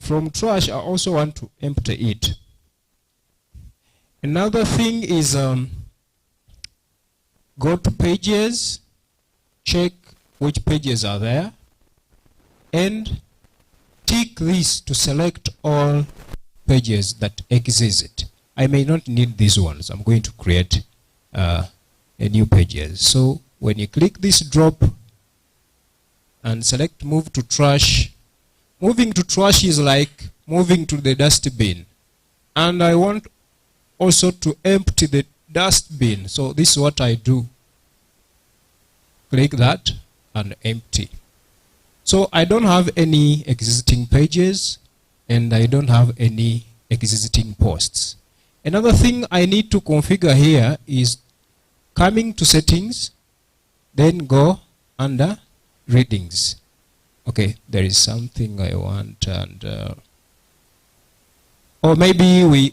from trash, I also want to empty it. Another thing is go to pages, check which pages are there, and tick this to select all pages that exist. I may not need these ones. I'm going to create a new pages. So when you click this drop and select move to trash, moving to trash is like moving to the dustbin. And I want also to empty the dustbin. So this is what I do. Click that and empty. So I don't have any existing pages and I don't have any existing posts. Another thing I need to configure here is coming to settings, then go under readings. Okay, there is something I want, and or maybe we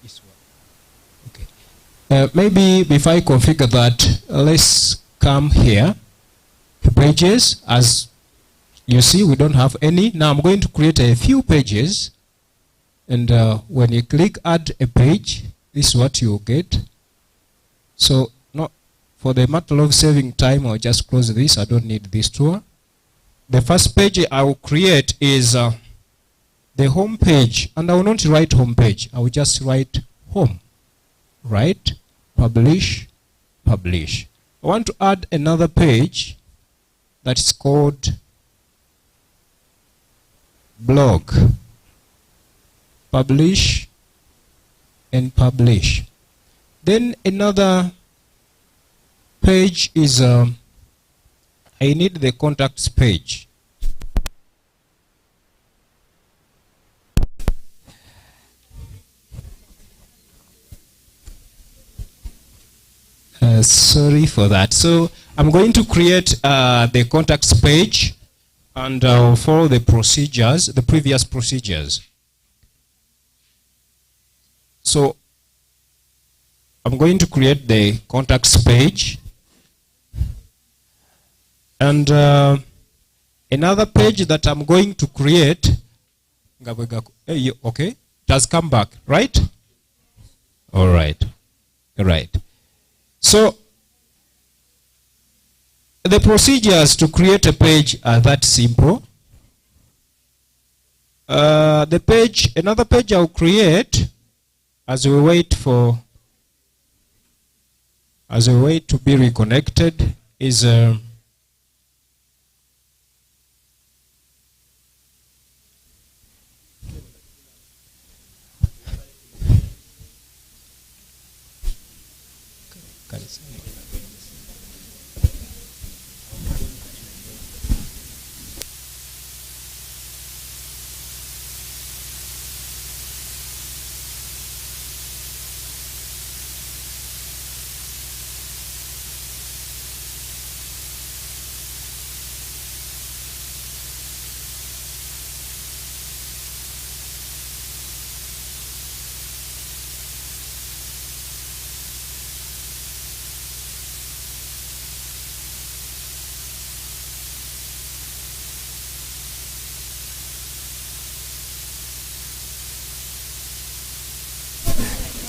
this one. Okay, maybe before I configure that, let's come here to pages. As you see, we don't have any. Now I'm going to create a few pages, and when you click add a page, this is what you get. So for the matter of saving time, I'll just close this. I don't need this tour. The first page I will create is the home page, and I will not write home page. I will just write home. Right? Publish, publish. I want to add another page that is called blog. Publish and publish. Then another page is I need the contacts page. Sorry for that. So I'm going to create the contacts page, and I'll follow the procedures, the previous procedures. So I'm going to create the contacts page, and another page that I'm going to create. Okay, it has come back, right? All right, all right. So the procedures to create a page are that simple. Another page I'll create as we wait to be reconnected is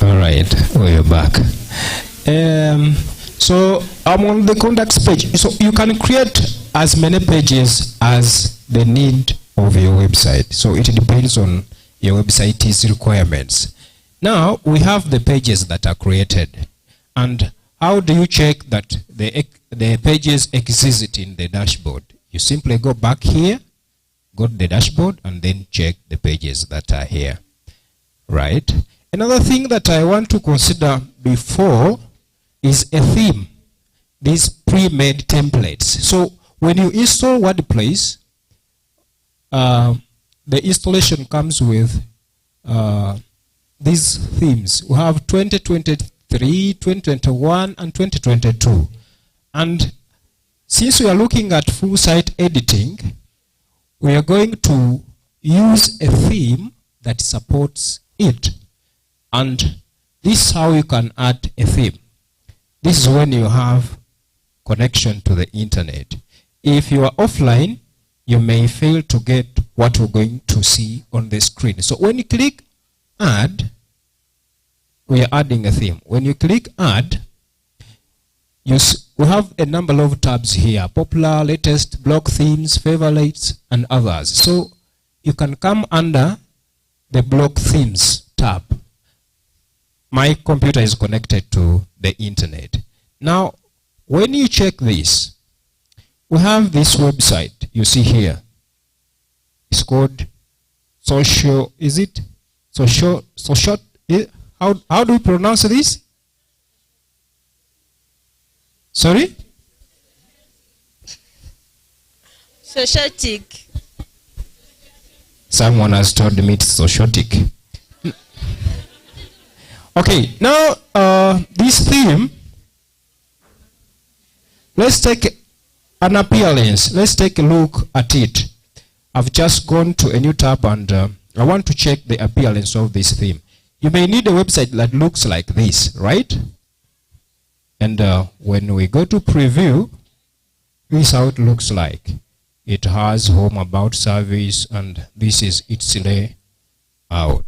all right, we're back. So I'm on the contacts page. So you can create as many pages as the need of your website. So it depends on your website's requirements. Now we have the pages that are created. And how do you check that the pages exist in the dashboard? You simply go back here, go to the dashboard, and then check the pages that are here. Right? Another thing that I want to consider before is a theme. These pre-made templates. So when you install WordPress, the installation comes with these themes. We have 2023, 2021, and 2022. And since we are looking at full site editing, we are going to use a theme that supports it. And this is how you can add a theme. This is when you have connection to the internet. if you are offline, you may fail to get what we're going to see on the screen. So when you click add, we are adding a theme. When you click add, we have a number of tabs here: popular, latest, block themes, favorites, and others. So you can come under the block themes tab. My computer is connected to the internet. Now, when you check this, we have this website you see here. It's called social, is it? Social, how do you pronounce this? Sorry? Sociotic. Someone has told me it's sociotic. Okay, now this theme, let's take an appearance. Let's take a look at it. I've just gone to a new tab and I want to check the appearance of this theme. You may need a website that looks like this, right? And when we go to preview, this is how it looks like. It has home, about, service, and this is its layout.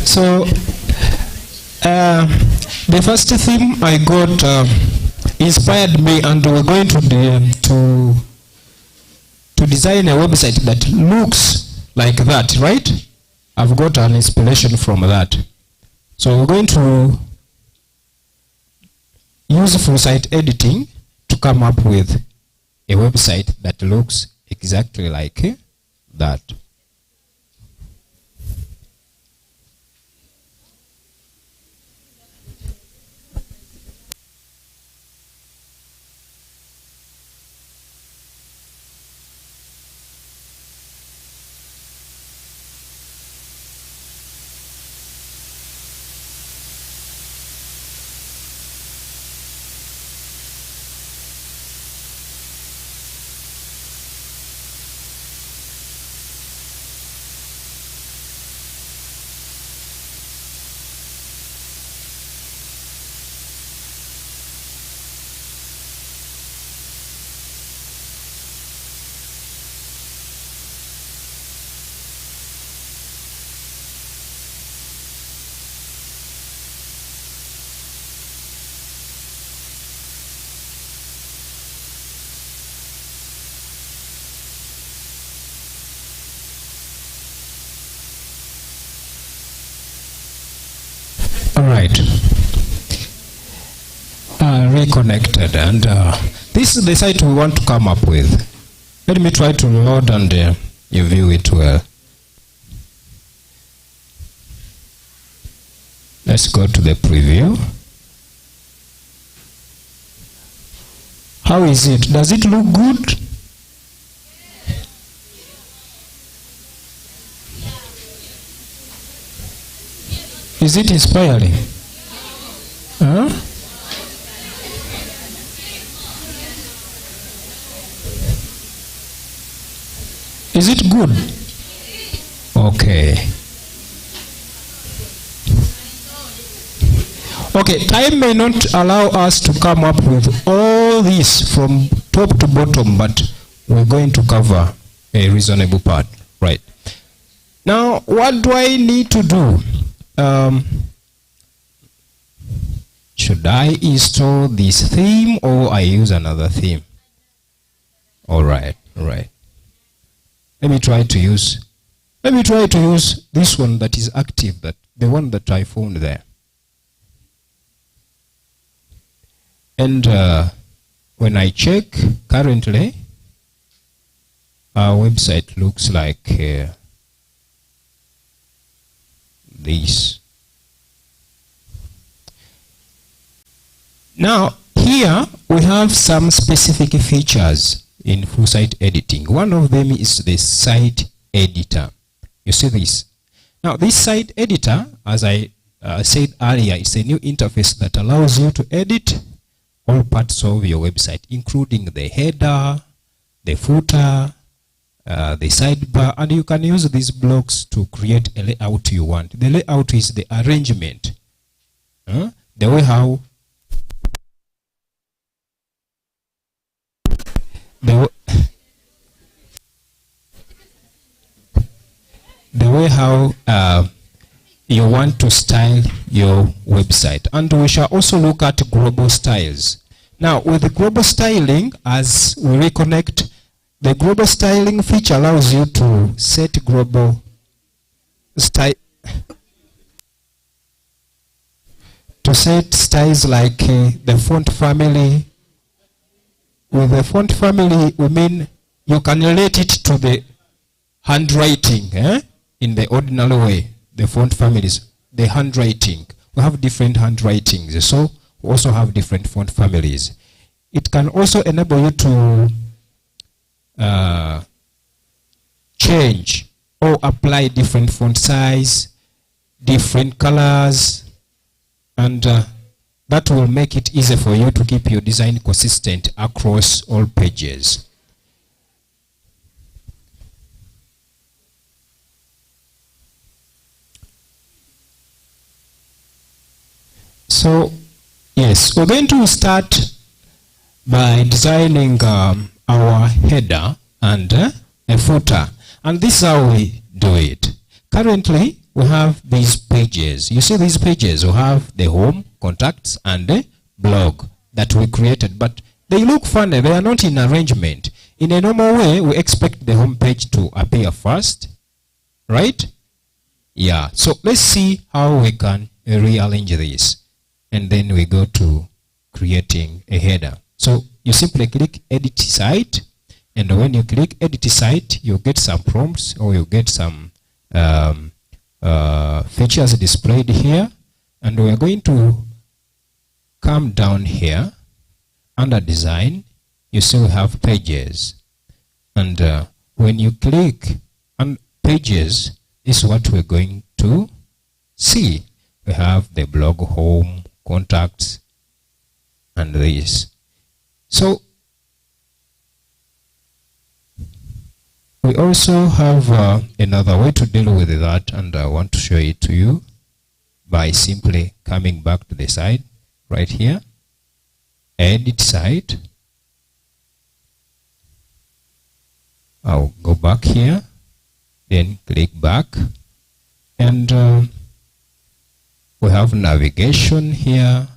So the first theme I got inspired me, and we're going to design a website that looks like that, right? I've got an inspiration from that. So we're going to use full site editing to come up with a website that looks exactly like that. Alright, reconnected, and this is the site we want to come up with. Let me try to load and you view it well. Let's go to the preview. How is it? Does it look good? Is it inspiring? Huh? Is it good? Okay. Okay, time may not allow us to come up with all this from top to bottom, but we're going to cover a reasonable part, right? Now, what do I need to do? Should I install this theme or I use another theme? All right. Let me try to use this one that is active, that the one that I found there. And when I check currently, our website looks like this. Now, here we have some specific features in full site editing. One of them is the site editor. You see this? Now, this site editor, as I said earlier, it's a new interface that allows you to edit all parts of your website, including the header, the footer, the sidebar, and you can use these blocks to create a layout you want. The layout is the arrangement, the way how you want to style your website. And we shall also look at global styles. Now, with the global styling, as we reconnect, the global styling feature allows you to set global style, to set styles like the font family. With the font family, we mean you can relate it to the handwriting in the ordinary way. The font families, the handwriting. We have different handwritings, so we also have different font families. It can also enable you to change or apply different font size, different colors, and that will make it easy for you to keep your design consistent across all pages. So, yes, we're going to start by designing our header and a footer. And this is how we do it. Currently, we have these pages. You see these pages, we have the home, contacts, and the blog that we created. But they look funny. They are not in arrangement. In a normal way, we expect the home page to appear first, right? Yeah. So let's see how we can rearrange this. And then we go to creating a header. So you simply click edit site, and when you click edit site, you get some prompts, or you get some features displayed here. And we are going to come down here under design. You see we have pages, and when you click on pages, this is what we're going to see. We have the blog, home, contacts, and this. So we also have another way to deal with that, and I want to show it to you by simply coming back to the side right here, edit site. I'll go back here, then click back, and we have navigation here.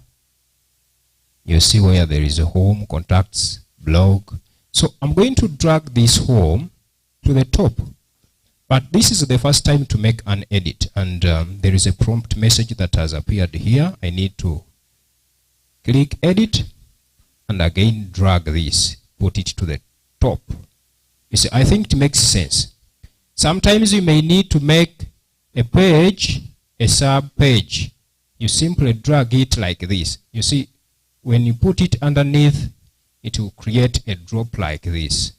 You see where there is a home, contacts, blog. So I'm going to drag this home to the top. But this is the first time to make an edit. And there is a prompt message that has appeared here. I need to click edit and again drag this, put it to the top. You see, I think it makes sense. Sometimes you may need to make a page a sub page. You simply drag it like this. You see, when you put it underneath, it will create a drop like this.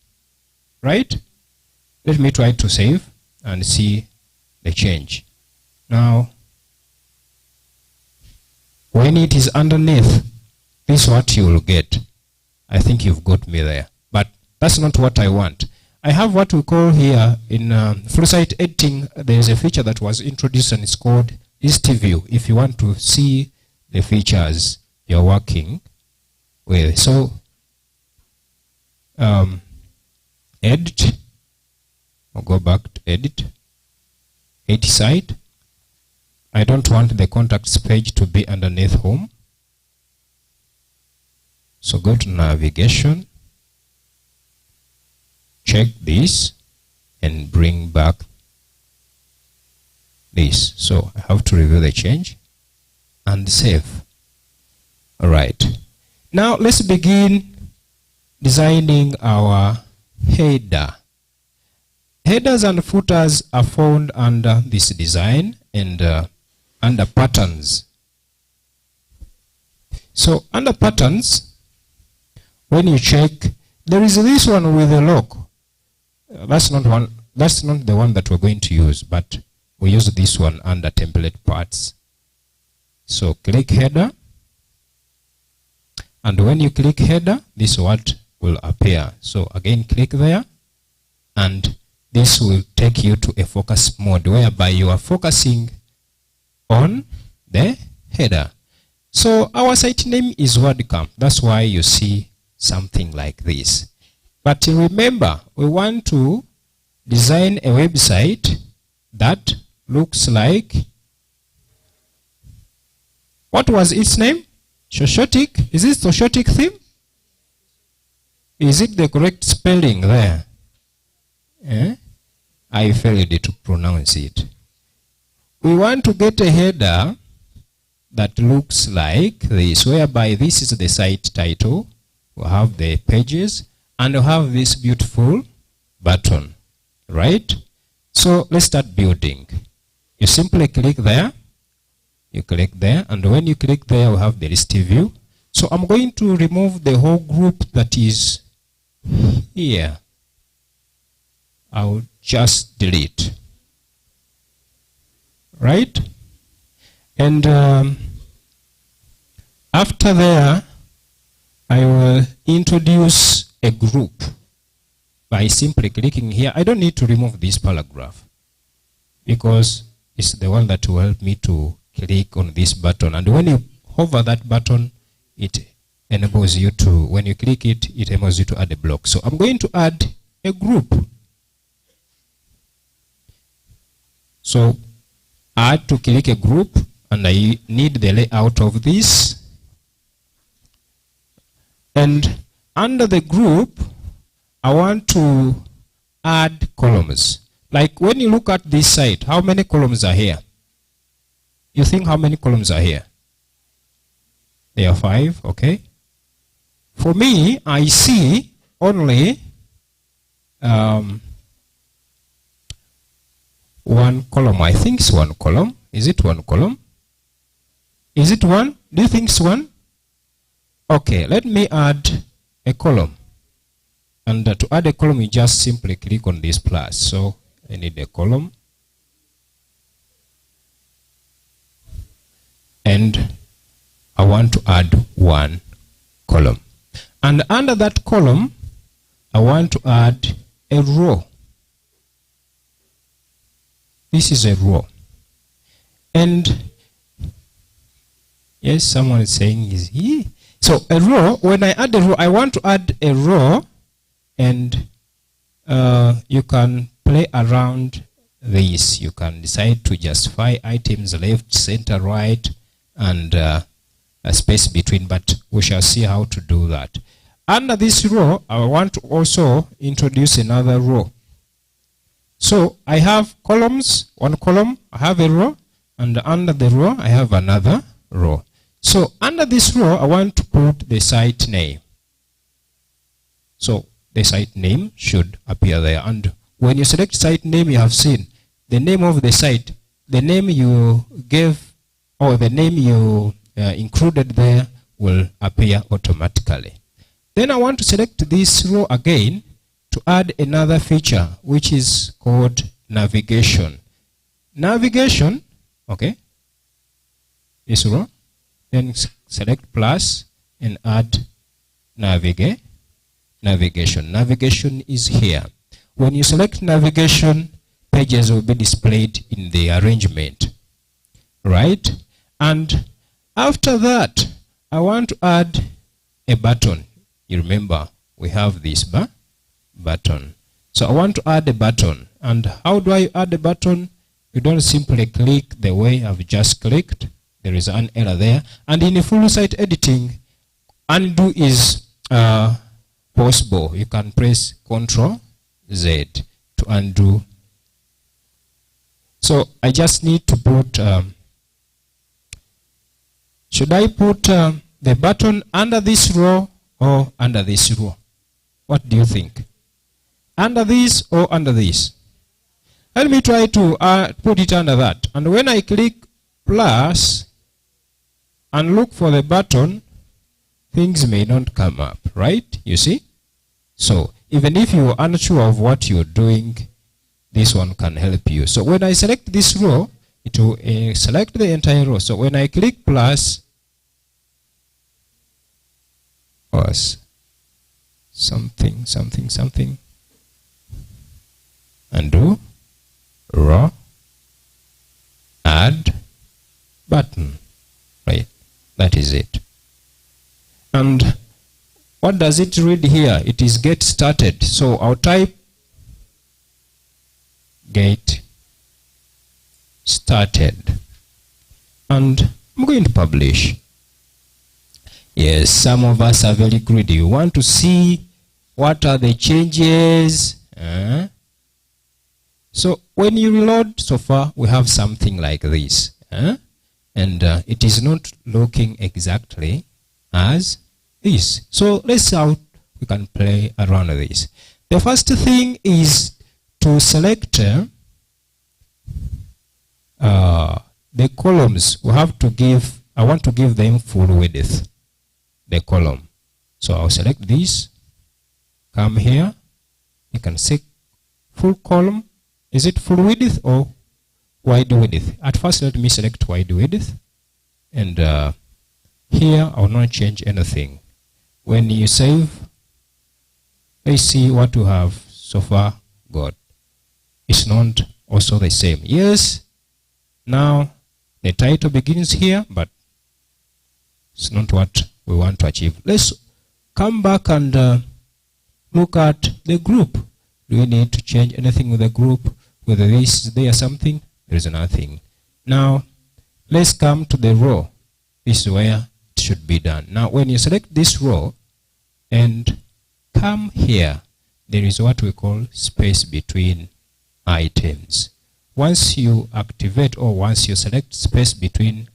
Right? Let me try to save and see the change. Now, when it is underneath, this is what you will get. I think you've got me there. But that's not what I want. I have what we call here in full site editing. There is a feature that was introduced, and it's called List View. If you want to see the features you're working with. So, edit. I'll go back to edit. Edit site. I don't want the contacts page to be underneath home. So go to navigation. Check this and bring back this. So I have to review the change and save. All right. Now let's begin designing our header. Headers and footers are found under this design and under patterns. So under patterns, when you check, there is this one with a lock. That's not the one that we're going to use, but we use this one under template parts. So click header. And when you click header, this is what will appear. So again, click there. And this will take you to a focus mode whereby you are focusing on the header. So our site name is WordCamp. That's why you see something like this. But remember, we want to design a website that looks like, what was its name? Shoshotic? Is it Shoshotic theme? Is it the correct spelling there? I failed to pronounce it. We want to get a header that looks like this, whereby this is the site title. We have the pages, and we have this beautiful button, right? So let's start building. You simply click there. You click there, and when you click there, we have the list view. So I'm going to remove the whole group that is here. I'll just delete. Right? And after there, I will introduce a group by simply clicking here. I don't need to remove this paragraph because it's the one that will help me to click on this button. And when you hover that button, it enables you to, when you click it, it enables you to add a block. So I'm going to add a group. So I had to click a group, and I need the layout of this. And under the group, I want to add columns. Like when you look at this site, how many columns are here? You think how many columns are here? There are 5, okay. For me, I see only one column. I think it's one column. Is it one column? Is it one? Do you think it's one? Okay, let me add a column. And to add a column, you just simply click on this plus. So I need a column. And I want to add one column. And under that column, I want to add a row. This is a row. And yes, someone is saying is he. So a row, when I add a row, I want to add a row, and you can play around this. You can decide to justify items left, center, right, and a space between, but we shall see how to do that. Under this row, I want to also introduce another row. So I have columns, one column, I have a row, and under the row, I have another row. So under this row, I want to put the site name. So the site name should appear there. And when you select site name, you have seen the name of the site, the name you gave, or the name you included there will appear automatically. Then I want to select this row again to add another feature, which is called navigation. Navigation, okay, this row, then select plus and add navigation. Navigation is here. When you select navigation, pages will be displayed in the arrangement, right? And after that, I want to add a button. You remember, we have this button. So I want to add a button. And how do I add a button? You don't simply click the way I've just clicked. There is an error there. And in full site editing, undo is possible. You can press Ctrl Z to undo. So I just need to put, should I put the button under this row or under this row? What do you think? Under this or under this? Let me try to put it under that. And when I click plus and look for the button, things may not come up, right? You see? So even if you are unsure of what you're doing, this one can help you. So when I select this row, it will select the entire row. So when I click plus something, undo, row, add, button, right? That is it. And what does it read here? It is get started. So I'll type get started. And I'm going to publish. Yes, some of us are very greedy. You want to see what are the changes. So when you reload, so far we have something like this. And it is not looking exactly as this. So let's see how we can play around this. The first thing is to select the columns. We have to give, I want to give them full width, the column. So I'll select this, come here, you can see full column. Is it full width or wide width? At first, let me select wide width. And here, I will not change anything. When you save, let's see what we have so far got. It's not also the same. Yes, now the title begins here, but it's not what we want to achieve. Let's come back and look at the group. Do we need to change anything with the group? Whether this is there something, there is nothing. Now, let's come to the row. This is where it should be done. Now, when you select this row and come here, there is what we call space between items. Once you activate or once you select space between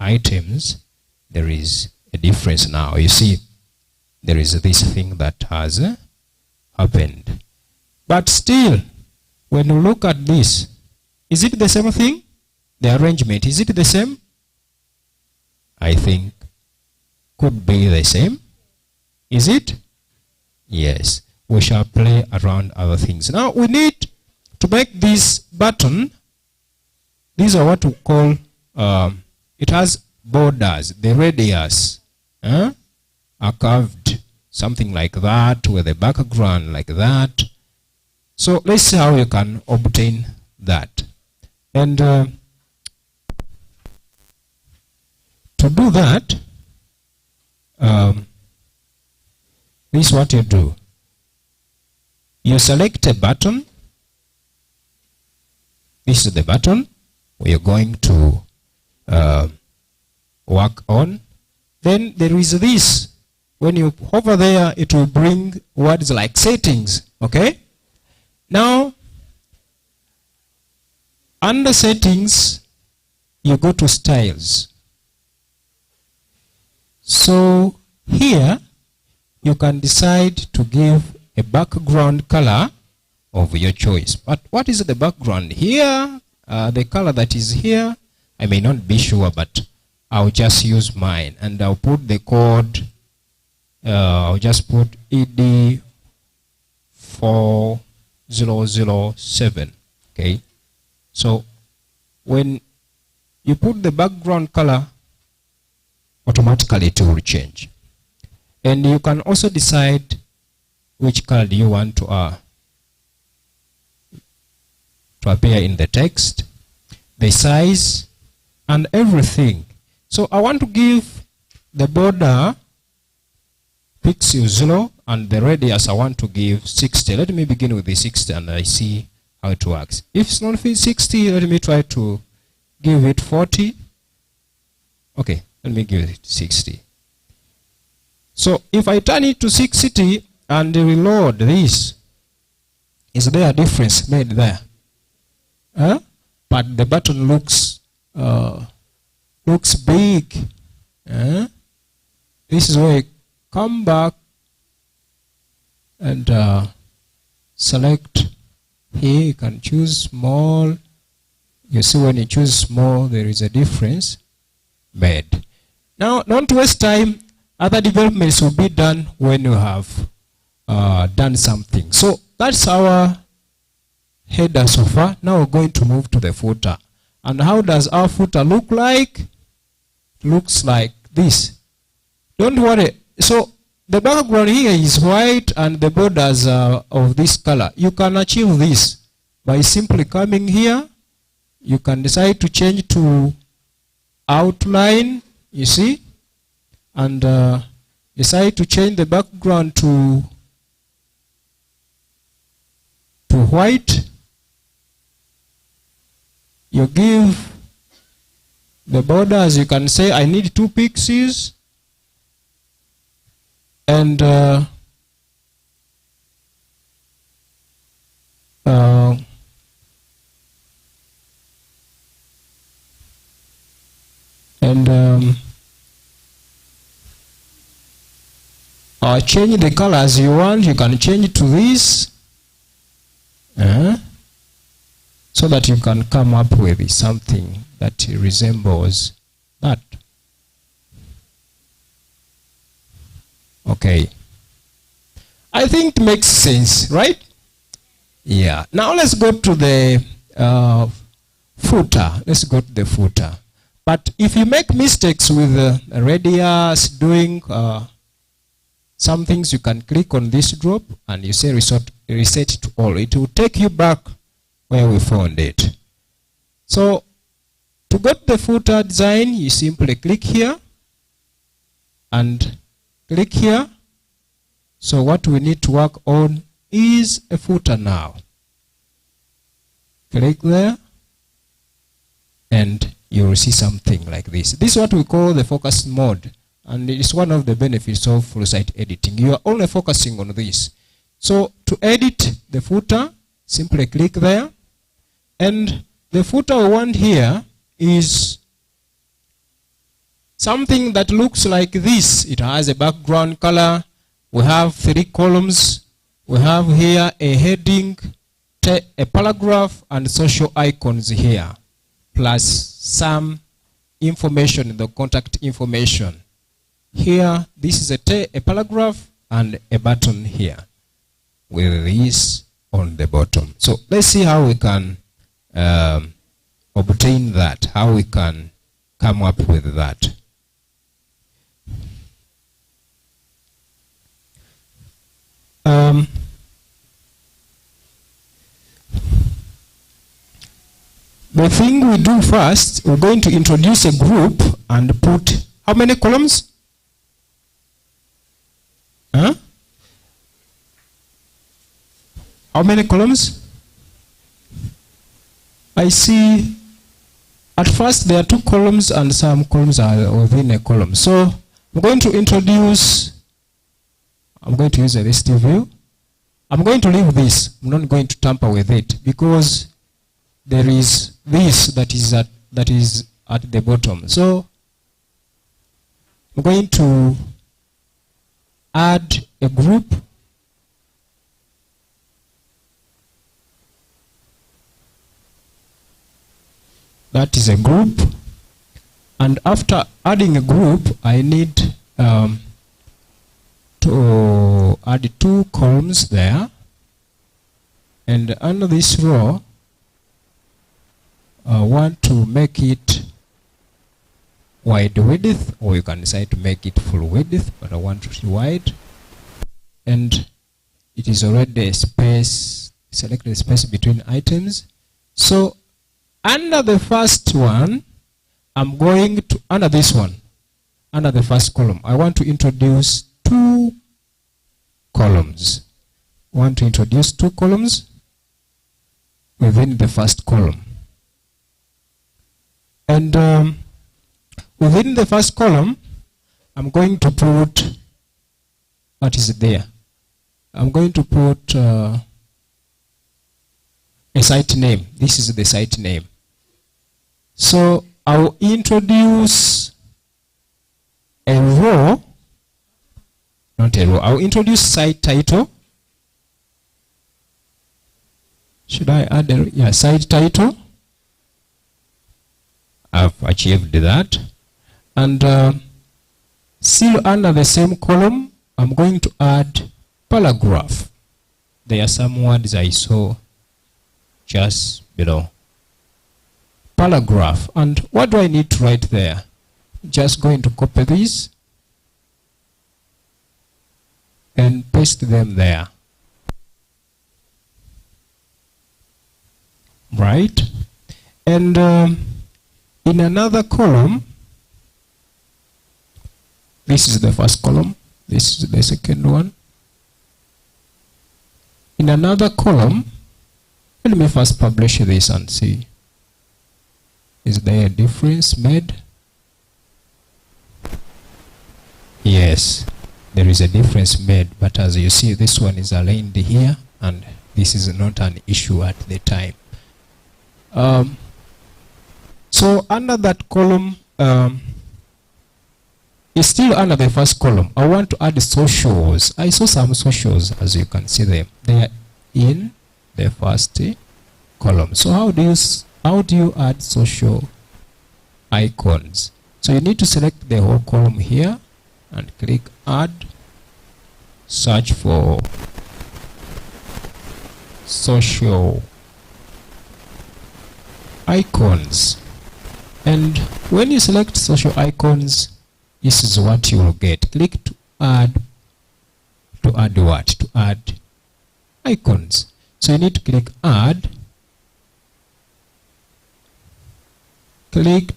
items, there is a difference now. You see, there is this thing that has happened. But still, when you look at this, is it the same thing? The arrangement, is it the same? I think could be the same. Is it? Yes. We shall play around other things. Now we need to make this button. These are what we call, it has borders, the radius are curved, something like that, with a background like that. So let's see how you can obtain that. And to do that, this is what you do. You select a button. This is the button we are going to work on. Then there is this. When you hover there, it will bring words like settings. Okay? Now, under settings, you go to styles. So here, you can decide to give a background color of your choice. But what is the background here? The color that is here, I may not be sure, but I'll just use mine. And I'll put the code, I'll just put ED 4007. Okay. So when you put the background color, automatically it will change. And you can also decide which color do you want to appear in the text, the size, and everything. So I want to give the border pixel 0 and the radius I want to give 60. Let me begin with the 60 and I see how it works. If it's not 60, let me try to give it 40. Okay, let me give it 60. So if I turn it to 60 and reload this, is there a difference made there? But the button looks big. This is where you come back and select here. You can choose small. You see when you choose small, there is a difference made. Now, not to waste time, other developments will be done when you have done something. So that's our header so far. Now we're going to move to the footer. And how does our footer look like? Looks like this. Don't worry. So the background here is white and the borders are of this color. You can achieve this by simply coming here. You can decide to change to outline, you see, and decide to change the background to white. You give the borders, you can say I need 2 pixels, and change the colors you want. You can change to this so that you can come up with something that resembles that. Okay, I think it makes sense, right? Yeah. Now let's go to the footer. Let's go to the footer. But if you make mistakes with radius, doing some things, you can click on this drop and you say reset to all. It will take you back where we found it. So to get the footer design, you simply click here and click here. So what we need to work on is a footer now. Click there and you will see something like this. This is what we call the focus mode, and it is one of the benefits of full site editing. You are only focusing on this. So to edit the footer, simply click there, and the footer we want here is something that looks like this. It has a background color. We have 3 columns. We have here a heading, a paragraph, and social icons here, plus some information, the contact information. Here, this is a paragraph and a button here with this on the bottom. So let's see how we can obtain that, how we can come up with that. The thing we do first, we're going to introduce a group and put how many columns? Huh? How many columns? I see at first there are 2 columns and some columns are within a column. So I'm going to introduce, I'm going to use a list view. I'm going to leave this. I'm not going to tamper with it because there is this that is at the bottom. So I'm going to add a group. That is a group. And after adding a group, I need to add 2 columns there. And under this row, I want to make it wide width, or you can decide to make it full width, but I want it wide. And it is already a space, select the space between items. So under the first one, I'm going to, under this one, under the first column, I want to introduce 2 columns. I want to introduce 2 columns within the first column. And within the first column, I'm going to put, what is it there? I'm going to put a site name. This is the site name. So I'll introduce a row, not a row. I'll introduce site title. Should I add a site title? I've achieved that. And still under the same column, I'm going to add paragraph. There are some words I saw just below. paragraph. And what do I need to write there? Just going to copy this and paste them there. Right? And in another column, this is the first column, this is the second one. In another column, let me first publish this and see. Is there a difference made? Yes, there is a difference made, but as you see, this one is aligned here, and this is not an issue at the time. So under that column, it's still under the first column. I want to add socials. I saw some socials, as you can see them. They are in the first column. So how do you add social icons? So you need to select the whole column here and click add, search for social icons. And when you select social icons, this is what you will get. Click to add what? To add icons. So you need to click add. Click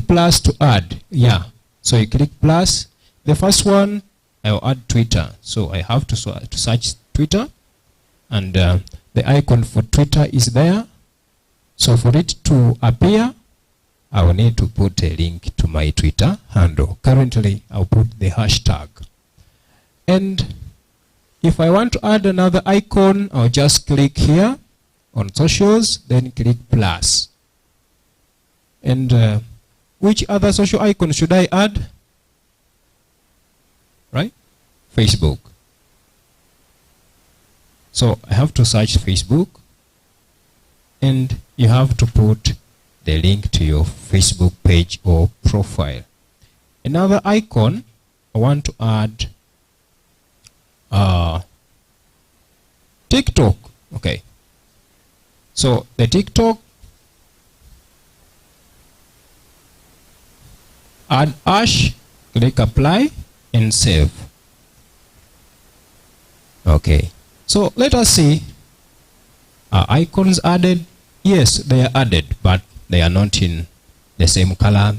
plus to add. Yeah. So you click plus. The first one, I will add Twitter. So I have to search Twitter, and the icon for Twitter is there. So for it to appear, I will need to put a link to my Twitter handle. Currently, I'll put the hashtag. And if I want to add another icon, I'll just click here on socials, then click plus. And which other social icon should I add? Right? Facebook. So I have to search Facebook, and you have to put the link to your Facebook page or profile. Another icon, I want to add TikTok. Okay. So the TikTok, add hash, click apply and save. Okay. So let us see. Are icons added? Yes, they are added, but they are not in the same color.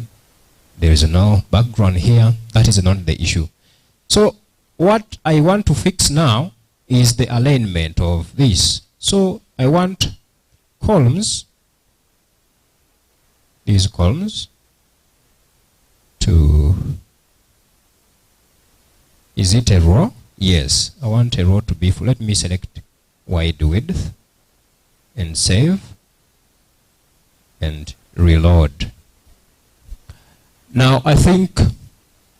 There is no background here. That is not the issue. So what I want to fix now is the alignment of this. So I want columns, these columns, to, is it a row? Yes, I want a row to be full. Let me select wide width and save and reload. Now I think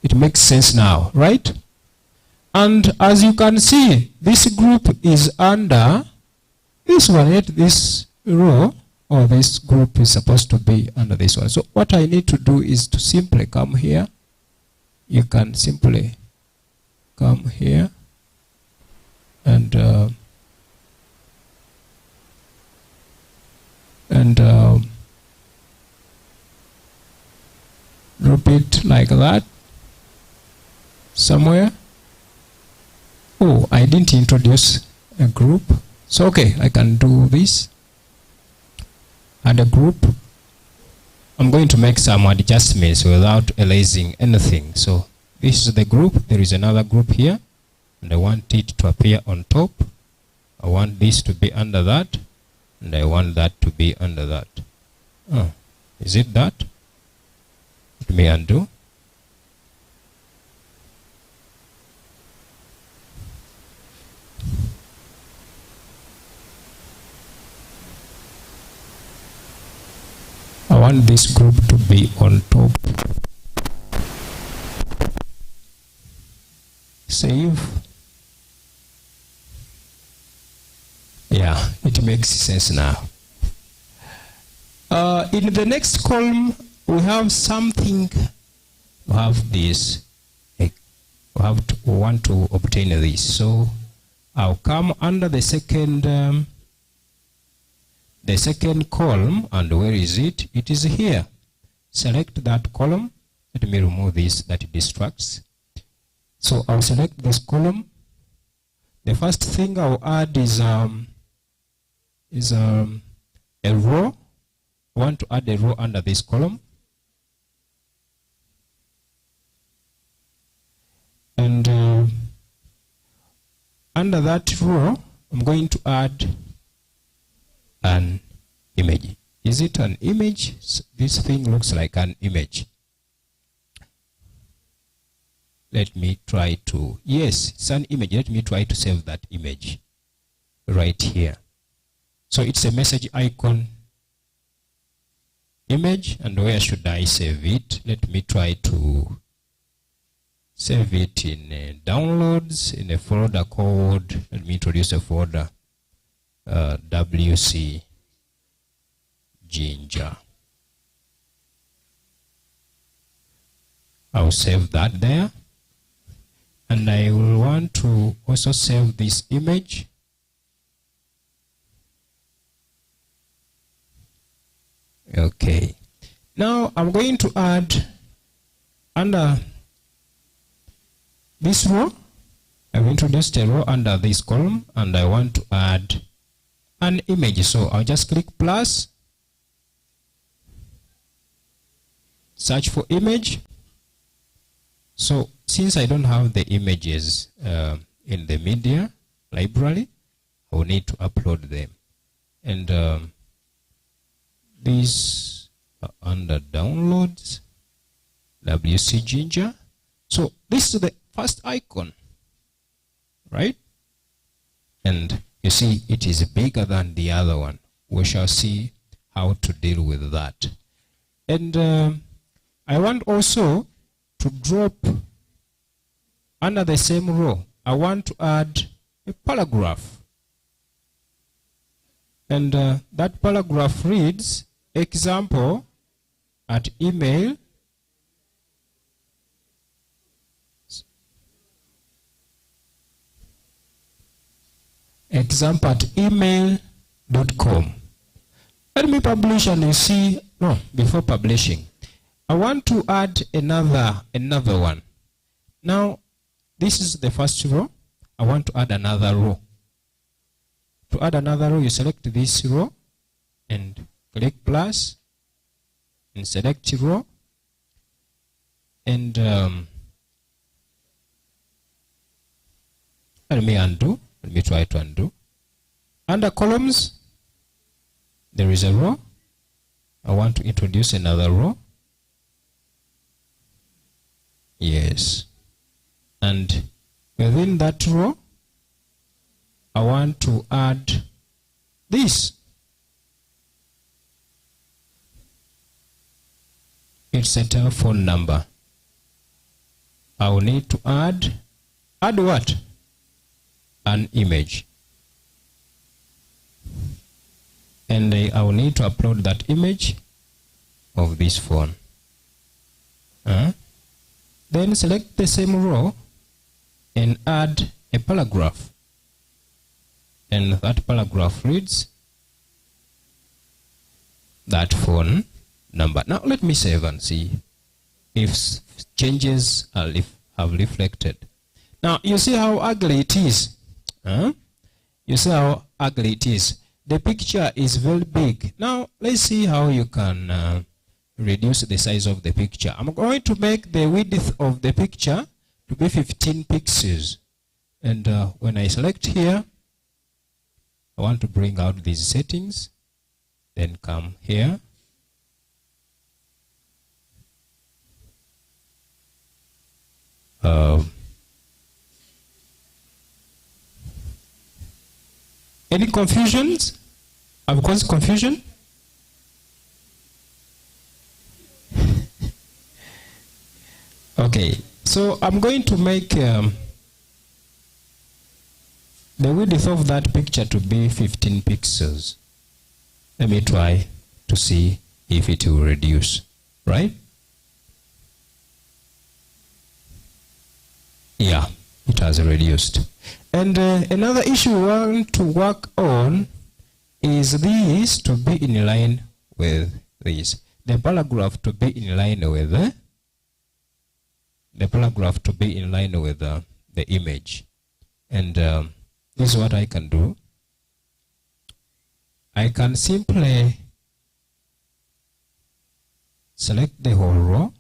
it makes sense now, right? And as you can see, this group is under this one, yet this row or this group is supposed to be under this one. So what I need to do is to simply come here. You can simply come here and group it like that somewhere. Oh, I didn't introduce a group. So okay, I can do this. Add a group. I'm going to make some adjustments without erasing anything. So this is the group. There is another group here, and I want it to appear on top. I want this to be under that, and I want that to be under that. Oh, is it that? Let me undo. I want this group to be on top. Save. Yeah, it makes sense now. In the next column, we have something. We have this. We want to obtain this. So I'll come under the second the second column, and where is it? It is here. Select that column. Let me remove this, that distracts. So I'll select this column. The first thing I'll add is a row. I want to add a row under this column. And under that row, I'm going to add an image. Is it an image? This thing looks like an image. Let me try to, yes, it's an image. Let me try to save that image right here. So it's a message icon image, and where should I save it? Let me try to save it in downloads in a folder called, let me introduce a folder, WC Jinja. I'll save that there. And I will want to also save this image. Okay. Now I'm going to add under this row. I've introduced a row under this column, and I want to add an image. So I'll just click plus, search for image. So since I don't have the images in the media library, I will need to upload them. And these are under downloads, WC Jinja. So this is the first icon, right? And you see it is bigger than the other one. We shall see how to deal with that. And I want also to drop under the same row. I want to add a paragraph. And that paragraph reads, example at email. Example at email.com. Let me publish, and you see, no, before publishing, I want to add another one. Now, this is the first row. I want to add another row. To add another row, you select this row and click plus and select row. And let me undo. Let me try to undo. Under columns, there is a row. I want to introduce another row. Yes. And within that row, I want to add this. It's a telephone number. I will need to add what? An image. And I will need to upload that image of this phone. Then select the same row and add a paragraph. And that paragraph reads that phone number. Now let me save and see if changes have reflected. Now you see how ugly it is. You see how ugly it is. The picture is very big. Now let's see how you can reduce the size of the picture. I'm going to make the width of the picture to be 15 pixels. And when I select here, I want to bring out these settings. Then come here. Any confusions? Have caused confusion? Okay, so I'm going to make the width of that picture to be 15 pixels. Let me try to see if it will reduce, right? Yeah, it has reduced. And another issue we want to work on is this to be in line with this. The paragraph to be in line with the paragraph to be in line with the image. And this is what I can do. I can simply select the whole row.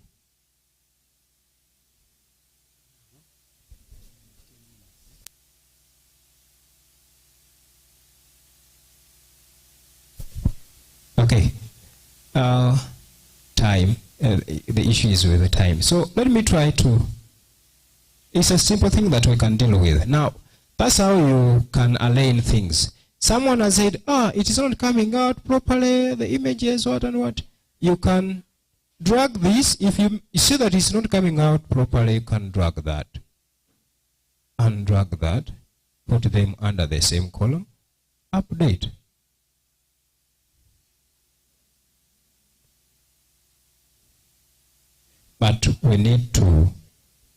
Okay. Time. The issue is with the time. So let me try to. It's a simple thing that we can deal with. Now, that's how you can align things. Someone has said, it is not coming out properly, the images, what and what. You can drag this. If you see that it's not coming out properly, you can drag that. And drag that. Put them under the same column. Update. But we need to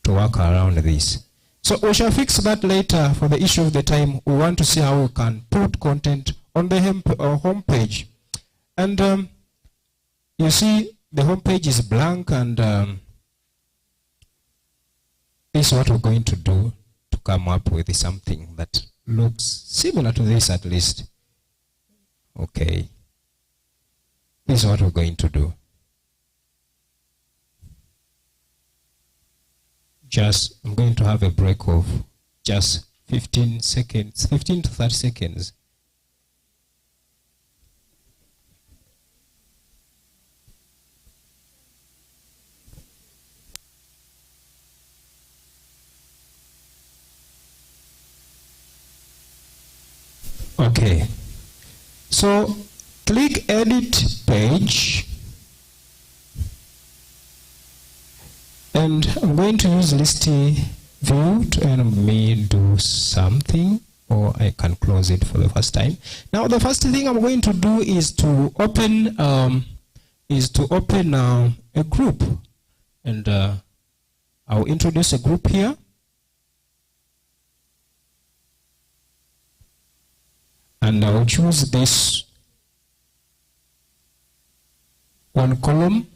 work around this. So we shall fix that later. For the issue of the time, we want to see how we can put content on the home page. And you see the home page is blank, and this is what we're going to do to come up with something that looks similar to this at least. Okay. This is what we're going to do. I'm going to have a break of just 15 seconds, 15 to 30 seconds. Okay. So click Edit Page. And I'm going to use list view to help me do something, or I can close it for the first time. Now, the first thing I'm going to do is to open a group, and I'll introduce a group here. And I'll choose this one column.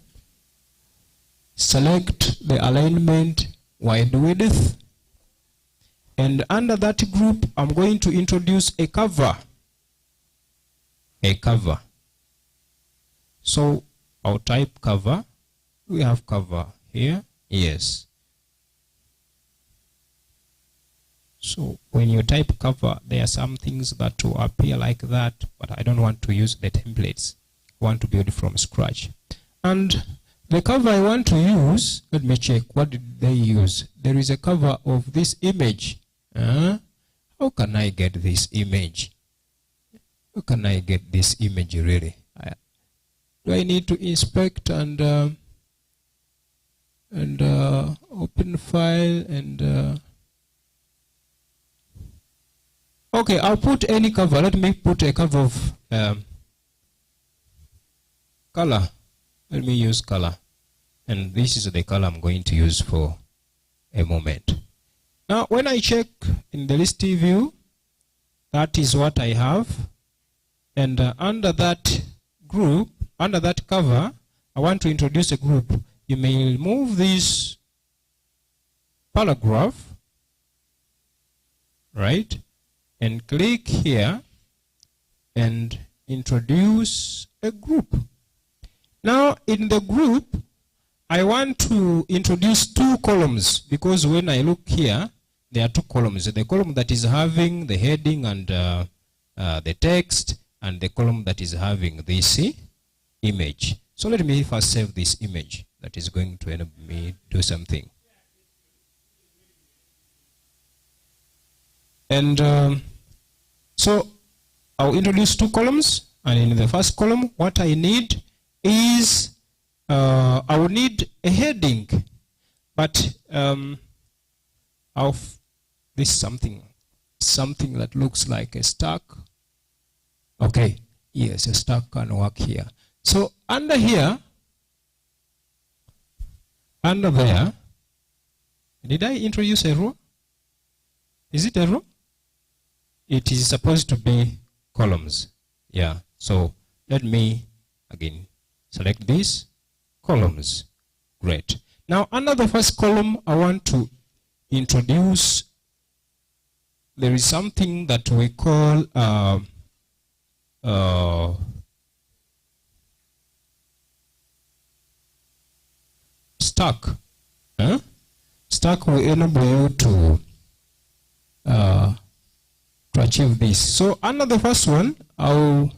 Select the alignment wide width, and under that group I'm going to introduce a cover. So I'll type cover. We have cover here. Yes. So when you type cover, there are some things that will appear like that, but I don't want to use the templates. I want to build from scratch. And the cover I want to use, let me check, what did they use? There is a cover of this image. How can I get this image? How can I get this image really? Do I need to inspect and open file and... Okay, I'll put any cover. Let me put a cover of color. Let me use color. And this is the color I'm going to use for a moment. Now, when I check in the list view, that is what I have. And under that group, under that cover, I want to introduce a group. You may remove this paragraph, right? And click here and introduce a group. Now, in the group, I want to introduce two columns, because when I look here, there are two columns. The column that is having the heading and the text, and the column that is having this image. So let me first save this image that is going to help me do something. And so I'll introduce two columns, and in the first column, what I need is I will need a heading, but this something that looks like a stack. Okay, yes, a stack can work here. So under here, under there, did I introduce a row? Is it a row? It is supposed to be columns. Yeah. So let me again select these columns. Great. Now under the first column, I want to introduce, there is something that we call stack. Stack will enable you to achieve this. So under the first one, I'll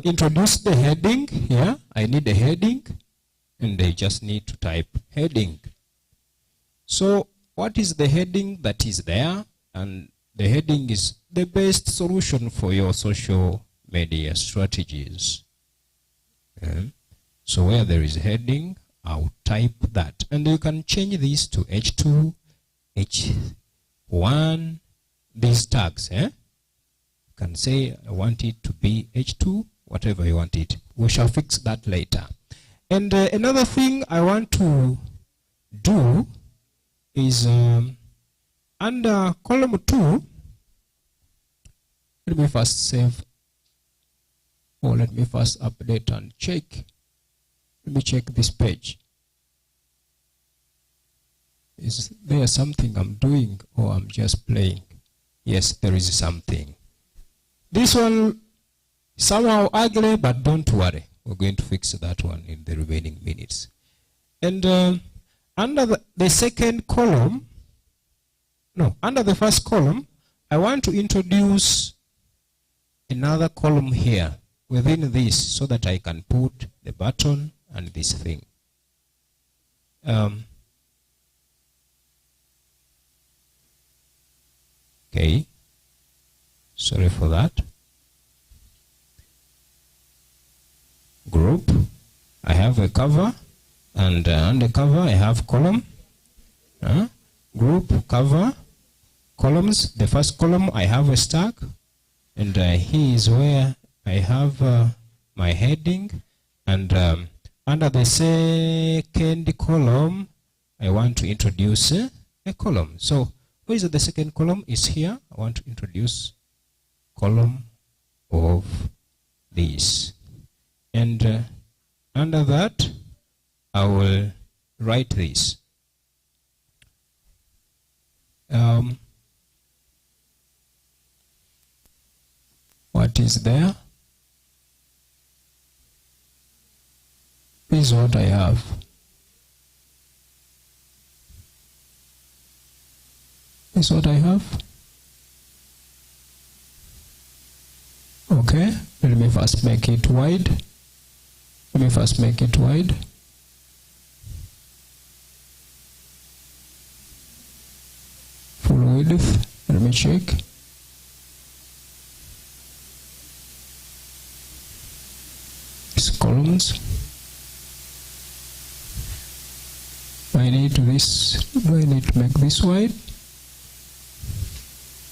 introduce the heading here. I need a heading, and I just need to type heading. So what is the heading that is there? And the heading is the best solution for your social media strategies. So where there is heading, I'll type that. And you can change this to H2, H1, these tags. You can say, I want it to be H2, whatever you want it. We shall fix that later. And another thing I want to do is under column 2, let me first save, or let me first update and check. Let me check this page. Is there something I'm doing, or I'm just playing? Yes, there is something. This one somehow ugly, but don't worry. We're going to fix that one in the remaining minutes. And under the second column, no, under the first column, I want to introduce another column here within this so that I can put the button and this thing. Okay, sorry for that. Group, I have a cover, and under cover I have column. Group, cover, columns. The first column I have a stack, and here is where I have my heading, and under the second column I want to introduce a column. So where is the second column? Is here. I want to introduce column of this. And under that, I will write this. What is there? This is what I have. This is what I have. Okay, let me first make it wide. Let me first make it wide. Full width. Let me check. It's columns. I need this. Do I need to make this wide?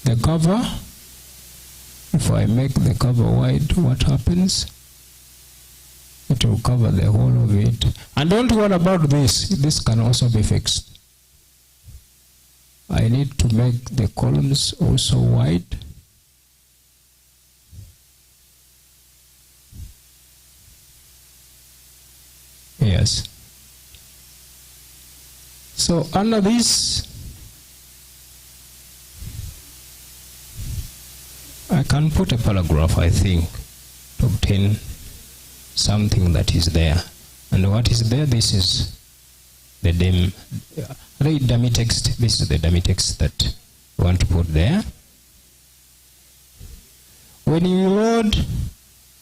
The cover. If I make the cover wide, what happens? It will cover the whole of it. And don't worry about this. This can also be fixed. I need to make the columns also wide. Yes. So under this, I can put a paragraph, I think, to obtain something that is there. And what is there? This is the dummy text. This is the dummy text that we want to put there. When you load,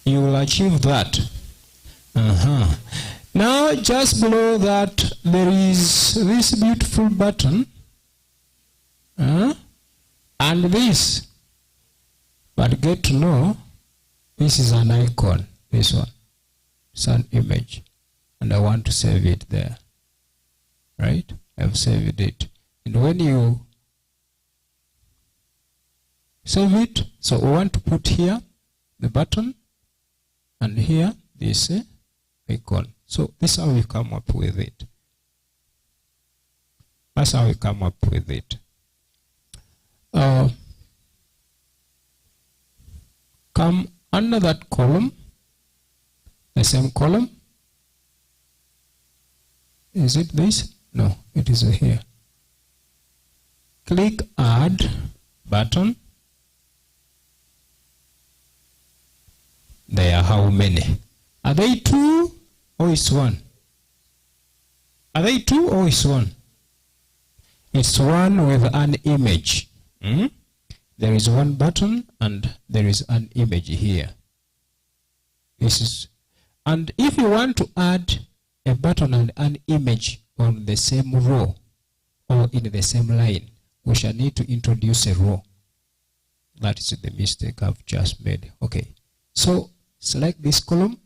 you will achieve that. Now, just below that, there is this beautiful button. And this. But get to know, this is an icon, this one. It's an image. And I want to save it there. Right? I've saved it. And when you save it, so we want to put here the button, and here this icon. So this is how we come up with it. That's how we come up with it. come under that column, the same column. Is it this? No, it is here. Click Add button. There are how many? Are they 2 or is 1? Are they 2 or is 1? It's 1 with an image. There is one button and there is an image here. This is, and if you want to add a button and an image on the same row or in the same line, we shall need to introduce a row. That is the mistake I've just made. Okay, so select this column,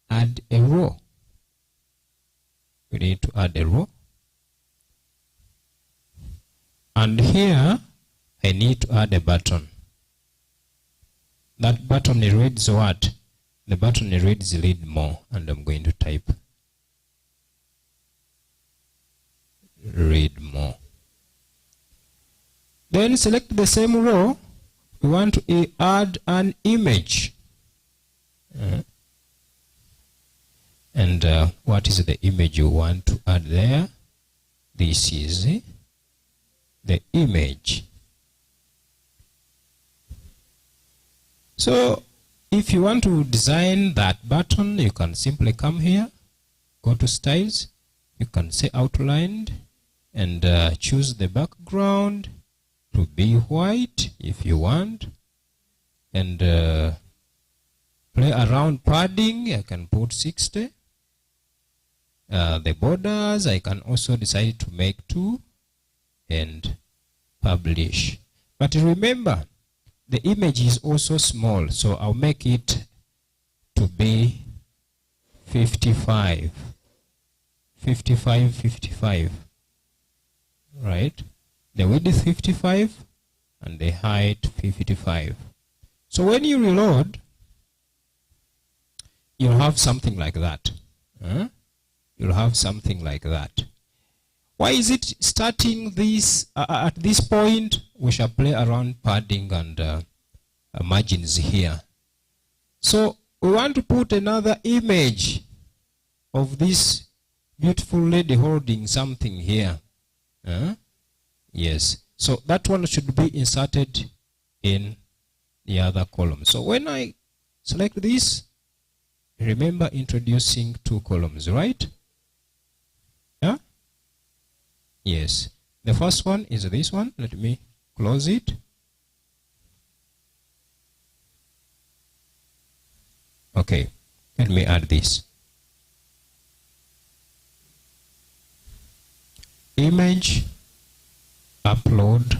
add a row. We need to add a row. And here, I need to add a button. That button reads what? The button reads read more, and I'm going to type read more. Then select the same row. We want to add an image. And what is the image you want to add there? This is the image. So if you want to design that button, you can simply come here, go to styles, you can say outlined, and choose the background to be white if you want, and play around padding. I can put 60. The borders I can also decide to make 2 and publish. But remember, the image is also small, so I'll make it to be 55. 55. Right? The width is 55 and the height 55. So when you reload, you'll have something like that. You'll have something like that. Why is it starting this at this point? We shall play around padding and margins here. So we want to put another image of this beautiful lady holding something here. Yes. So that one should be inserted in the other column. So when I select this, remember introducing 2 columns, right? Yeah? Yes. The first one is this one. Let me close it. Okay. Let me add this. Image, upload,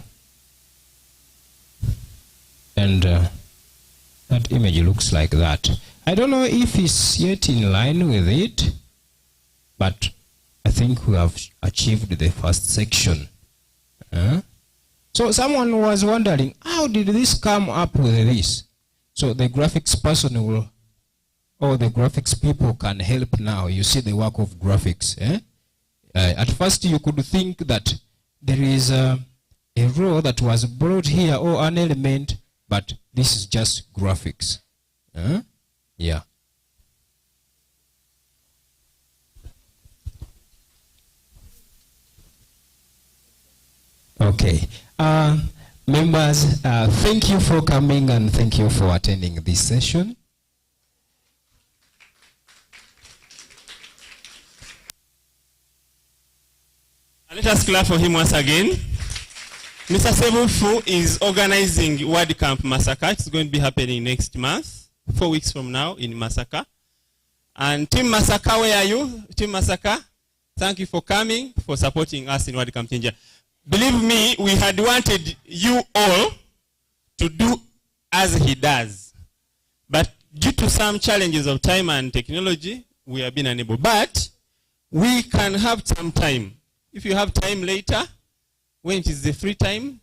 and that image looks like that. I don't know if it's yet in line with it, but I think we have achieved the first section. So someone was wondering, how did this come up with this? So the graphics person will, or the graphics people can help now. You see the work of graphics. At first you could think that there is a row that was brought here or an element, but this is just graphics. Yeah. Okay. Members, thank you for coming and thank you for attending this session. Let us clap for him once again. Mr. Sebufu is organizing WordCamp Masaka. It's going to be happening next month, 4 weeks from now in Masaka. And Team Masaka, where are you? Team Masaka, thank you for coming, for supporting us in WordCamp Jinja. Believe me, we had wanted you all to do as he does. But due to some challenges of time and technology, we have been unable. But we can have some time. If you have time later, when it is the free time,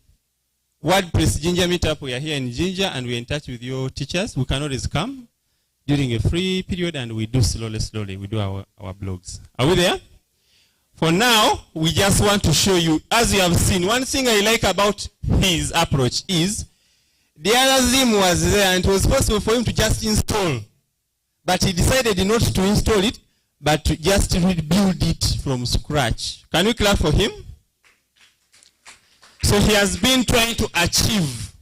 WordPress Jinja meetup, we are here in Jinja and we're in touch with your teachers. We can always come during a free period and we do slowly. We do our blogs. Are we there? For now, we just want to show you, as you have seen, one thing I like about his approach is The other theme was there, and it was possible for him to just install. But he decided not to install it, but to just rebuild it from scratch. Can we clap for him? So he has been trying to achieve.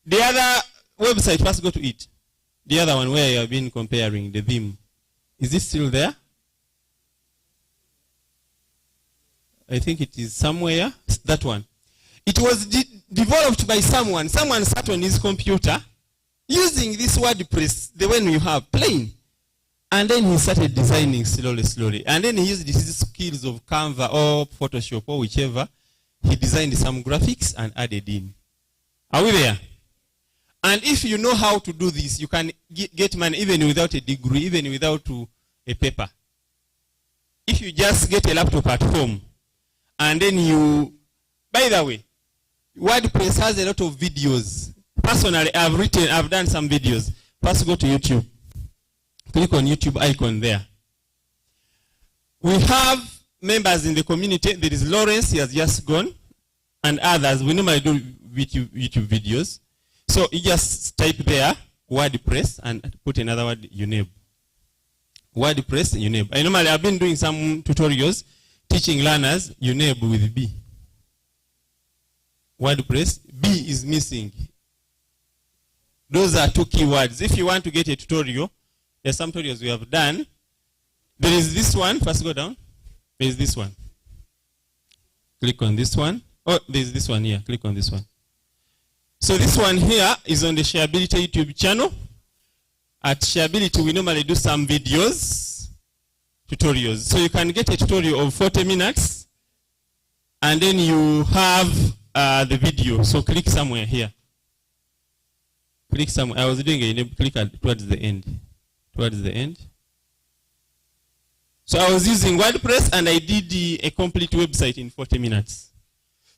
The other website, first go to it. The other one where you have been comparing the theme. Is it still there? I think it is somewhere. That one. It was developed by someone. Someone sat on his computer using this WordPress, the one you have, plain. And then he started designing slowly. And then he used his skills of Canva or Photoshop or whichever. He designed some graphics and added in. Are we there? And if you know how to do this, you can get money even without a degree, even without a paper. If you just get a laptop at home, and then you, by the way, WordPress has a lot of videos. Personally, I've done some videos. First go to YouTube. Click on YouTube icon there. We have members in the community. There is Lawrence, he has just gone, and others. We normally do YouTube videos. So you just type there WordPress and put another word, UNEB. WordPress, UNEB. I've been doing some tutorials teaching learners UNEB with B. WordPress, B is missing. Those are two keywords. If you want to get a tutorial, there's some tutorials we have done. There is this one. First go down. There is this one. Click on this one. Oh, there is this one here. Click on this one. So this one here is on the Shareability YouTube channel. At Shareability, we normally do some videos, tutorials. So you can get a tutorial of 40 minutes, and then you have the video. So click somewhere here. Click somewhere. I was doing a click towards the end. Towards the end. So I was using WordPress and I did a complete website in 40 minutes.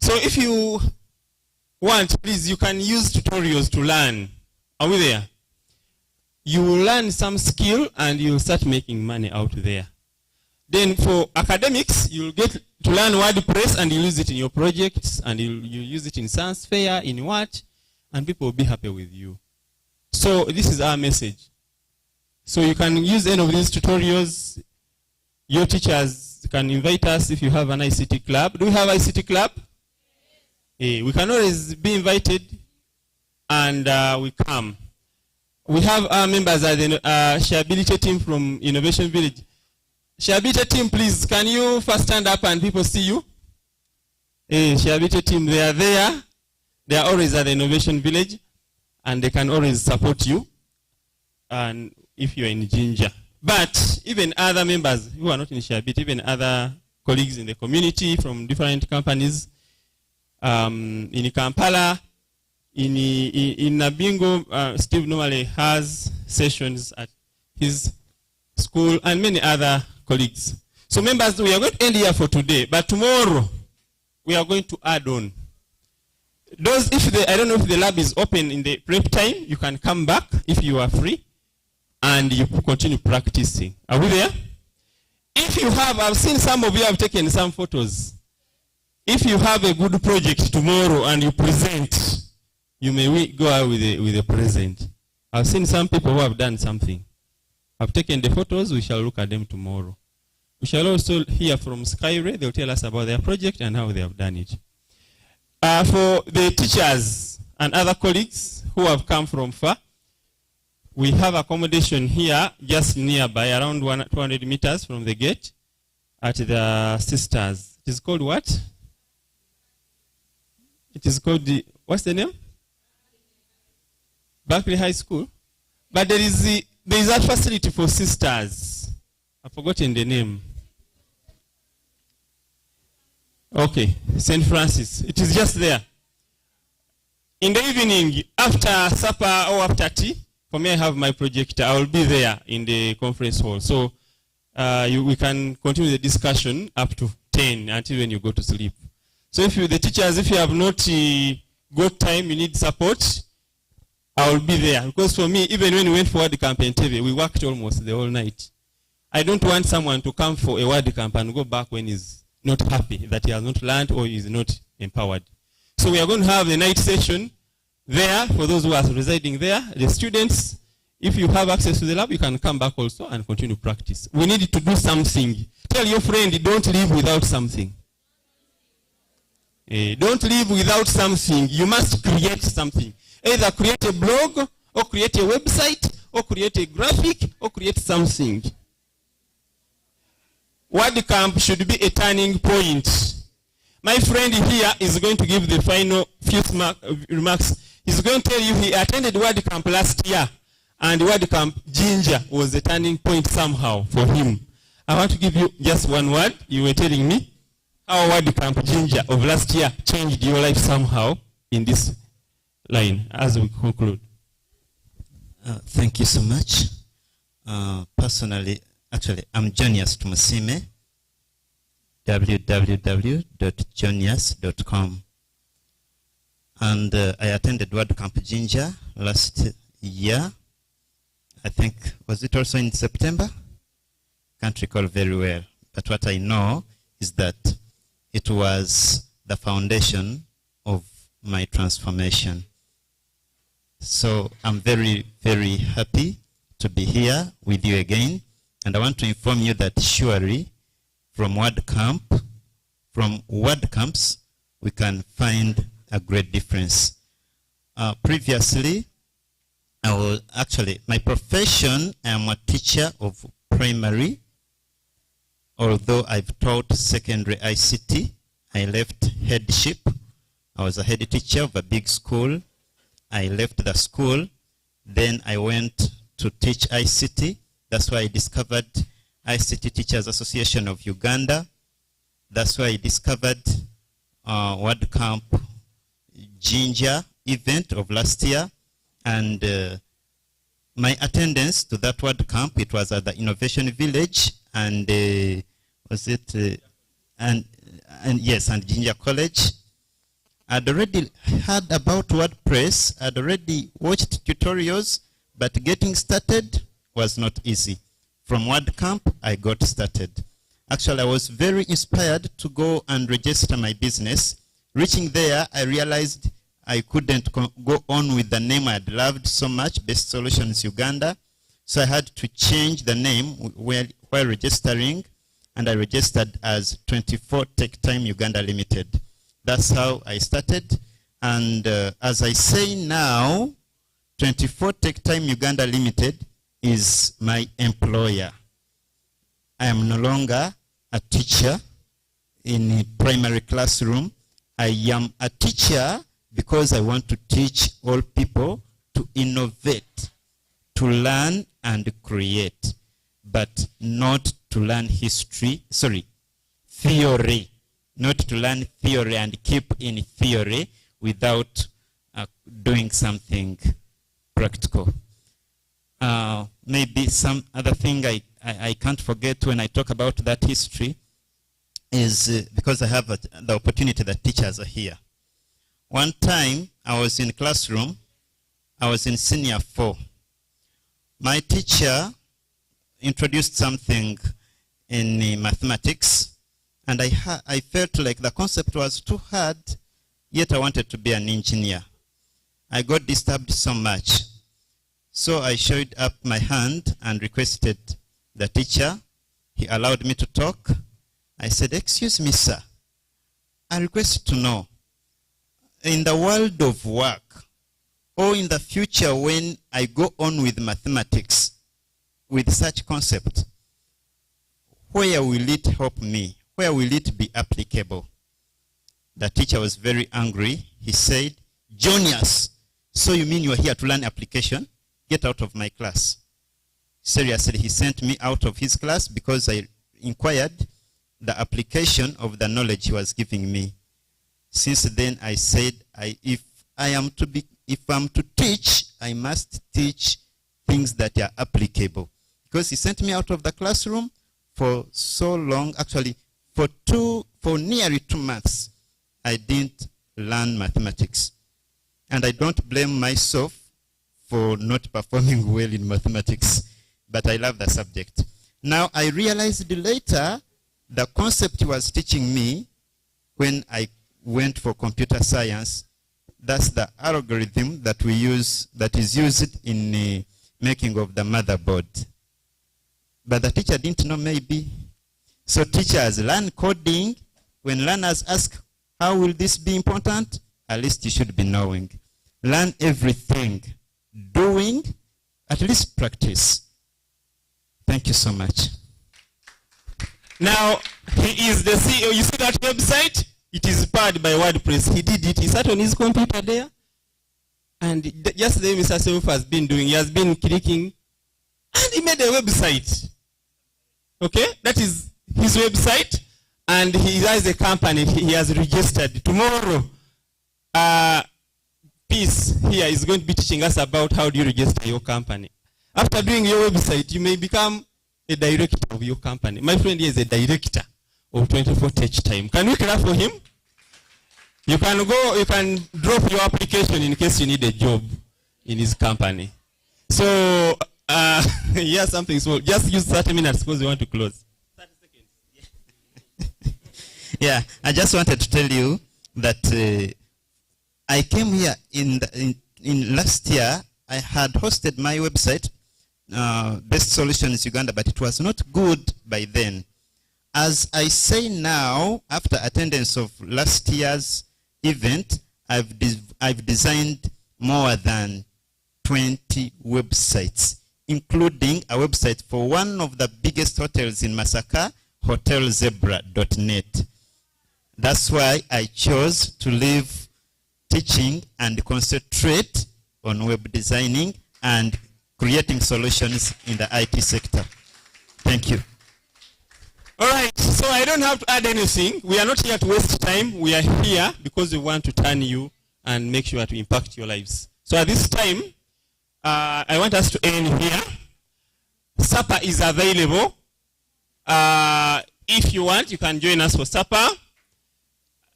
So if you want, please, you can use tutorials to learn. Are we there? You will learn some skill and you'll start making money out there. Then for academics, you'll get to learn WordPress and you'll use it in your projects and you'll use it in science fair, in what, and people will be happy with you. So this is our message. So you can use any of these tutorials. Your teachers can invite us if you have an ICT club. Do we have ICT club? We can always be invited and we come. We have our members at the Shareability team from Innovation Village. Shareability team, please, can you first stand up and people see you? Shareability team, they are there. They are always at the Innovation Village and they can always support you. And if you are in Jinja. But even other members who are not in Shareability, even other colleagues in the community from different companies, in Kampala, in Nabingo, Steve normally has sessions at his school and many other colleagues. So members, we are going to end here for today, but tomorrow we are going to add on. Those, I don't know if the lab is open in the prep time, you can come back if you are free and you continue practicing. Are we there? If you have, I've seen some of you have taken some photos. If you have a good project tomorrow and you present, you may go out with a present. I've seen some people who have done something. I've taken the photos, we shall look at them tomorrow. We shall also hear from Skyray, they'll tell us about their project and how they have done it. For the teachers and other colleagues who have come from far, we have accommodation here just nearby, around 200 meters from the gate at the Sisters. It is called what? It is called what's the name? Berkeley High School. But there is a facility for sisters. I've forgotten the name. Okay, St. Francis. It is just there. In the evening, after supper or after tea, for me I have my projector. I will be there in the conference hall. So we can continue the discussion up to 10 until when you go to sleep. So if the teachers, if you have not got time, you need support, I will be there. Because for me, even when we went for WordCamp in TV, we worked almost the whole night. I don't want someone to come for a WordCamp and go back when he's not happy that he has not learned or is not empowered. So we are going to have a night session there, for those who are residing there, the students, if you have access to the lab, you can come back also and continue to practice. We need to do something. Tell your friend, don't live without something. Don't live without something. You must create something. Either create a blog, or create a website, or create a graphic, or create something. WordCamp should be a turning point. My friend here is going to give the final few remarks. He's going to tell you he attended WordCamp last year, and WordCamp Jinja was a turning point somehow for him. I want to give you just one word. You were telling me how WordCamp Jinja of last year changed your life somehow in this line as we conclude. Thank you so much. Personally, actually, I'm Jonias Tumusime, www.jonias.com. And I attended WordCamp Jinja last year. I think, was it also in September? Can't recall very well. But what I know is that it was the foundation of my transformation. So I'm very, very happy to be here with you again. And I want to inform you that surely from WordCamps, we can find a great difference. Previously, my profession, I am a teacher of primary. Although I've taught secondary ICT, I left headship. I was a head teacher of a big school. I left the school. Then I went to teach ICT. That's why I discovered ICT Teachers Association of Uganda. That's why I discovered WordCamp Jinja event of last year. And my attendance to that WordCamp, it was at the Innovation Village, and and Jinja College. I'd already heard about WordPress. I'd already watched tutorials, but getting started was not easy. From WordCamp, I got started. Actually, I was very inspired to go and register my business. Reaching there, I realized I couldn't go on with the name I had loved so much, Best Solutions Uganda. So I had to change the name while registering, and I registered as 24 Tech Time Uganda Limited. That's how I started. And as I say now, 24 Tech Time Uganda Limited is my employer. I am no longer a teacher in a primary classroom. I am a teacher because I want to teach all people to innovate, to learn and create, but not to learn theory, not to learn theory and keep in theory without doing something practical. Maybe some other thing I can't forget when I talk about that history is because I have the opportunity that teachers are here. One time I was in classroom, I was in senior 4. My teacher introduced something in mathematics, and I felt like the concept was too hard, yet I wanted to be an engineer. I got disturbed so much. So I showed up my hand and requested the teacher. He allowed me to talk. I said, "Excuse me, sir. I request to know, in the world of work, or in the future when I go on with mathematics, with such concept, where will it help me? Where will it be applicable?" The teacher was very angry. He said, "Jonias, so you mean you are here to learn application? Get out of my class." Seriously, he sent me out of his class because I inquired the application of the knowledge he was giving me. Since then, I said, if I'm to teach, I must teach things that are applicable. Because he sent me out of the classroom for so long, actually, for nearly 2 months, I didn't learn mathematics. And I don't blame myself for not performing well in mathematics, but I love the subject. Now, I realized later the concept he was teaching me when I went for computer science That's the algorithm that we use, that is used in making of the motherboard. But the teacher didn't know, maybe. So teachers learn coding. When learners ask, how will this be important? At least you should be knowing. Learn everything. Doing, at least practice. Thank you so much. Now, he is the CEO. You see that website? It is powered by WordPress. He did it. He sat on his computer there. And just the way Mr. Seuf has been doing, he has been clicking. And he made a website. Okay? That is his website. And he has a company. He has registered. Tomorrow, Peace here is going to be teaching us about how do you register your company. After doing your website, you may become a director of your company. My friend here is a director of 24 Tech Time. Can we clap for him? You can drop your application in case you need a job in his company. So, here's something small. Just use 30 minutes because we want to close. 30 seconds. Yeah, I just wanted to tell you that I came here in last year. I had hosted my website, Best Solutions Uganda, but it was not good by then. As I say now, after attendance of last year's event, I've designed more than 20 websites, including a website for one of the biggest hotels in Masaka, hotelzebra.net. That's why I chose to leave teaching and concentrate on web designing and creating solutions in the IT sector. Thank you. All right, so I don't have to add anything. We are not here to waste time. We are here because we want to turn you and make sure to impact your lives. So at this time, I want us to end here. Supper is available. If you want, you can join us for supper.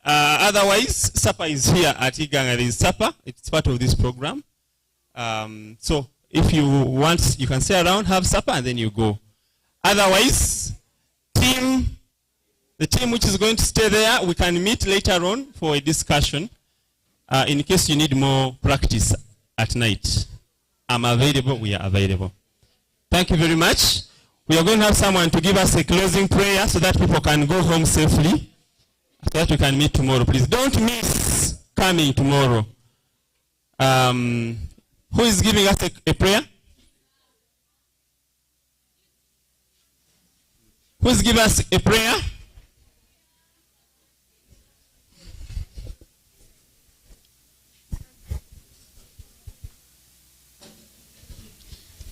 Otherwise, supper is here at Iganga. There is supper. It's part of this program. So if you want, you can stay around, have supper, and then you go. Otherwise, the team which is going to stay there, we can meet later on for a discussion in case you need more practice at night. I'm available. We are available. Thank you very much. We are going to have someone to give us a closing prayer so that people can go home safely, so that we can meet tomorrow. Please don't miss coming tomorrow. Who is giving us a prayer? Who's giving us a prayer?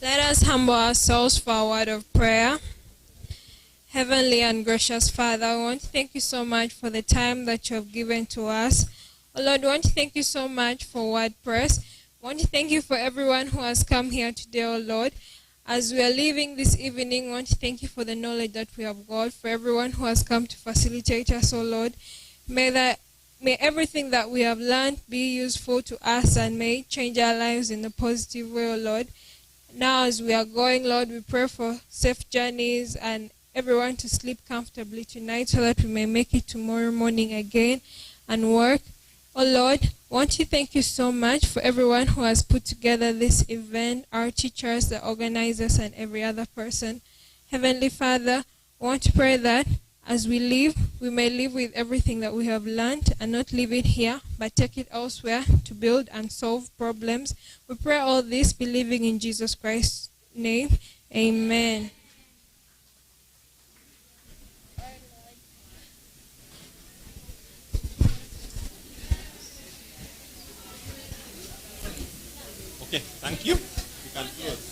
Let us humble ourselves for a word of prayer. Heavenly and gracious Father, I want to thank you so much for the time that you have given to us. Oh Lord, I want to thank you so much for WordPress. I want to thank you for everyone who has come here today, oh Lord. As we are leaving this evening, I want to thank you for the knowledge that we have got, for everyone who has come to facilitate us, oh Lord. May everything that we have learned be useful to us and may it change our lives in a positive way, oh Lord. Now as we are going, Lord, we pray for safe journeys and everyone to sleep comfortably tonight so that we may make it tomorrow morning again and work. Oh Lord, I want to thank you so much for everyone who has put together this event, our teachers, the organizers, and every other person. Heavenly Father, I want to pray that as we leave, we may live with everything that we have learned and not leave it here, but take it elsewhere to build and solve problems. We pray all this believing in Jesus Christ's name. Amen. Okay, thank you. You can close.